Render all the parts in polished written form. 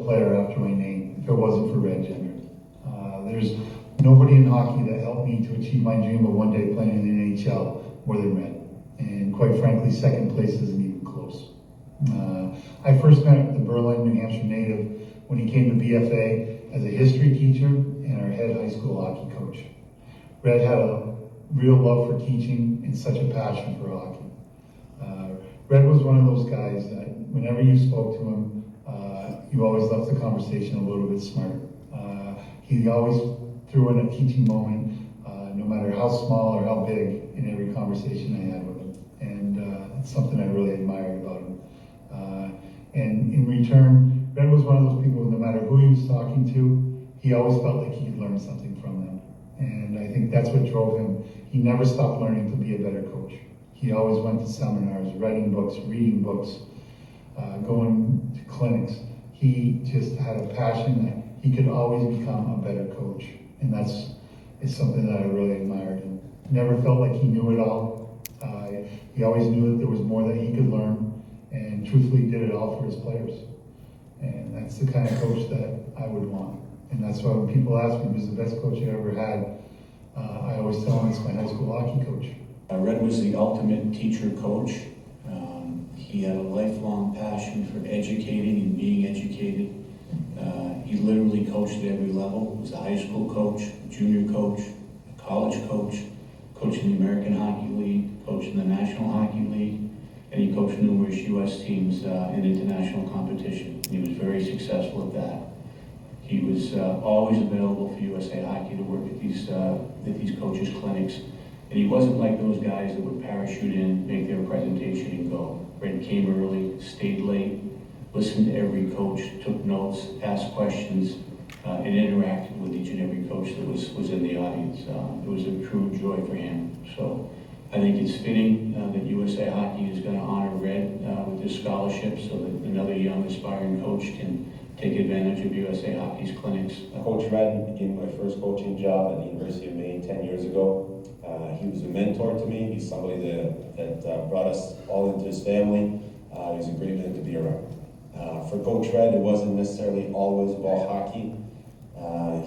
player after my name if it wasn't for Red Gender. There's nobody in hockey that helped me to achieve my dream of one day playing in the NHL more than Red. And quite frankly, second place isn't even close. I first met the Berlin, New Hampshire native when he came to BFA as a history teacher and our head high school hockey coach. Red had a real love for teaching and such a passion for hockey. Red was one of those guys that whenever you spoke to him, you always left the conversation a little bit smarter. He always threw in a teaching moment, no matter how small or how big, in every conversation I had with him. And it's something I really admired about him. And in return, Red was one of those people, no matter who he was talking to, he always felt like he could learn something from them. And I think that's what drove him. He never stopped learning to be a better coach. He always went to seminars, writing books, reading books, going to clinics. He just had a passion that he could always become a better coach. And that's something that I really admired him. Never felt like he knew it all. He always knew that there was more that he could learn, and truthfully did it all for his players. And that's the kind of coach that I would want. And that's why when people ask me who's the best coach I ever had, I always tell them it's my high school hockey coach. Red was the ultimate teacher coach. He had a lifelong passion for educating and being educated. He literally coached at every level. He was a high school coach, a junior coach, a college coach, coached in the American Hockey League, coached in the National Hockey League, and he coached numerous U.S. teams in international competition. He was very successful at that. He was always available for USA Hockey to work at these coaches' clinics. And he wasn't like those guys that would parachute in, make their presentation and go. Red came early, stayed late, listened to every coach, took notes, asked questions, and interacted with each and every coach that was in the audience. It was a true joy for him. So I think it's fitting that USA Hockey is going to honor Red with this scholarship so that another young aspiring coach can take advantage of USA Hockey's clinics. Coach Red began my first coaching job at the University of Maine 10 years ago. He was a mentor to me. He's somebody that brought us all into his family. He was a great man to be around. For Coach Red, it wasn't necessarily always about hockey.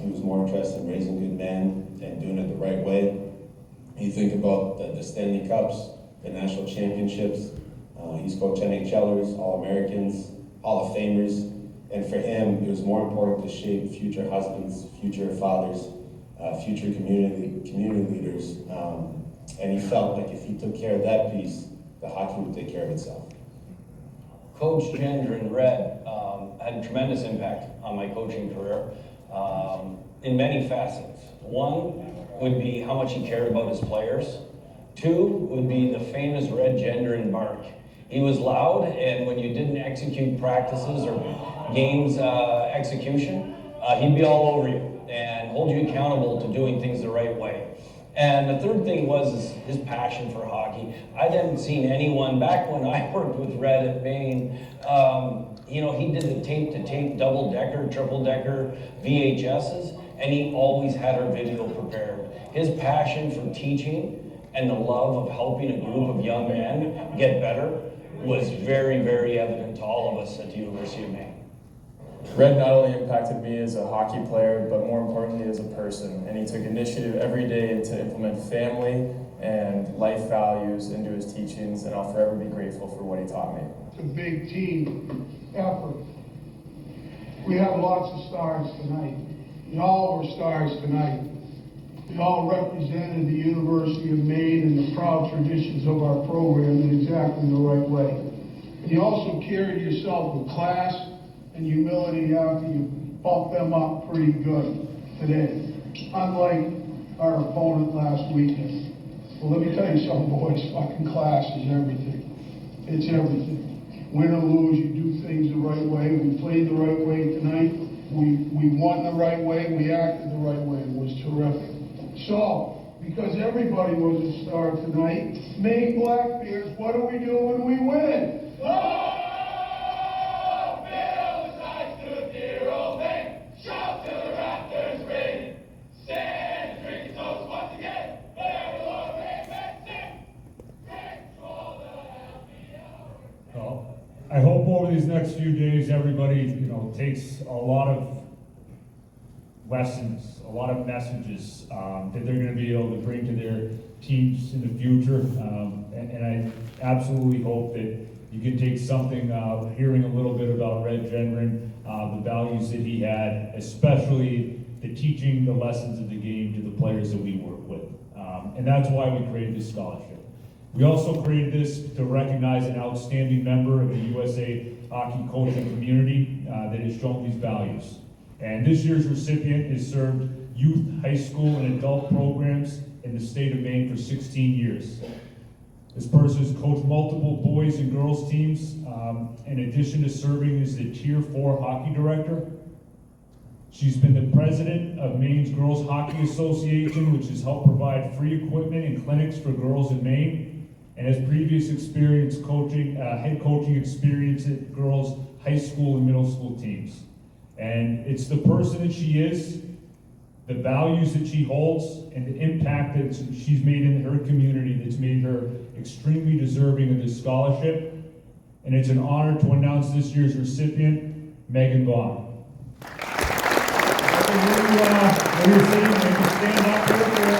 He was more interested in raising good men and doing it the right way. You think about the Stanley Cups, the national championships. He's coached NHLers, All-Americans, Hall of Famers. And for him, it was more important to shape future husbands, future fathers, future community leaders. And he felt like if he took care of that piece, the hockey would take care of itself. Coach Gender and Red had a tremendous impact on my coaching career in many facets. One would be how much he cared about his players. Two would be the famous Red Gender and bark. He was loud, and when you didn't execute practices or games execution, he'd be all over you and hold you accountable to doing things the right way. And the third thing was his passion for hockey. I hadn't seen anyone, back when I worked with Red at Maine, he did the tape-to-tape, double-decker, triple-decker VHSs, and he always had our video prepared. His passion for teaching and the love of helping a group of young men get better was very, very evident to all of us at the University of Maine. Red not only impacted me as a hockey player, but more importantly as a person. And he took initiative every day to implement family and life values into his teachings, and I'll forever be grateful for what he taught me. It's a big team effort. We have lots of stars tonight. Y'all were stars tonight. You all represented the University of Maine and the proud traditions of our program in exactly the right way. And you also carried yourself with class and humility after you bumped them up pretty good today, unlike our opponent last weekend. Well, let me tell you something, boys, fucking class is everything. It's everything. Win or lose, you do things the right way. We played the right way tonight. We won the right way. We acted the right way. It was terrific. So, because everybody was a star tonight, Maine Black Bears, what do we do when we win? Oh! I hope over hopefully these next few days, everybody, takes a lot of lessons, a lot of messages that they're going to be able to bring to their teams in the future. And I absolutely hope that you can take something, hearing a little bit about Red Gendron, the values that he had, especially the teaching the lessons of the game to the players that we work with. And that's why we created this scholarship. We also created this to recognize an outstanding member of the USA hockey coaching community that has shown these values. And this year's recipient has served youth, high school, and adult programs in the state of Maine for 16 years. This person has coached multiple boys and girls teams, in addition to serving as the Tier 4 hockey director. She's been the president of Maine's Girls Hockey Association, which has helped provide free equipment and clinics for girls in Maine, and has previous experience coaching, head coaching experience at girls' high school and middle school teams. And it's the person that she is, the values that she holds, and the impact that she's made in her community that's made her extremely deserving of this scholarship. And it's an honor to announce this year's recipient, Megan Vaughn. When you're sitting, you can stand up here for a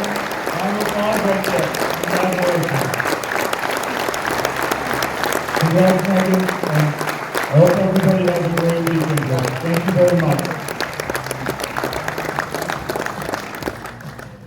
round of applause right there. Congratulations. Congrats, Megan. And I hope everybody has a great weekend. Thank you very much.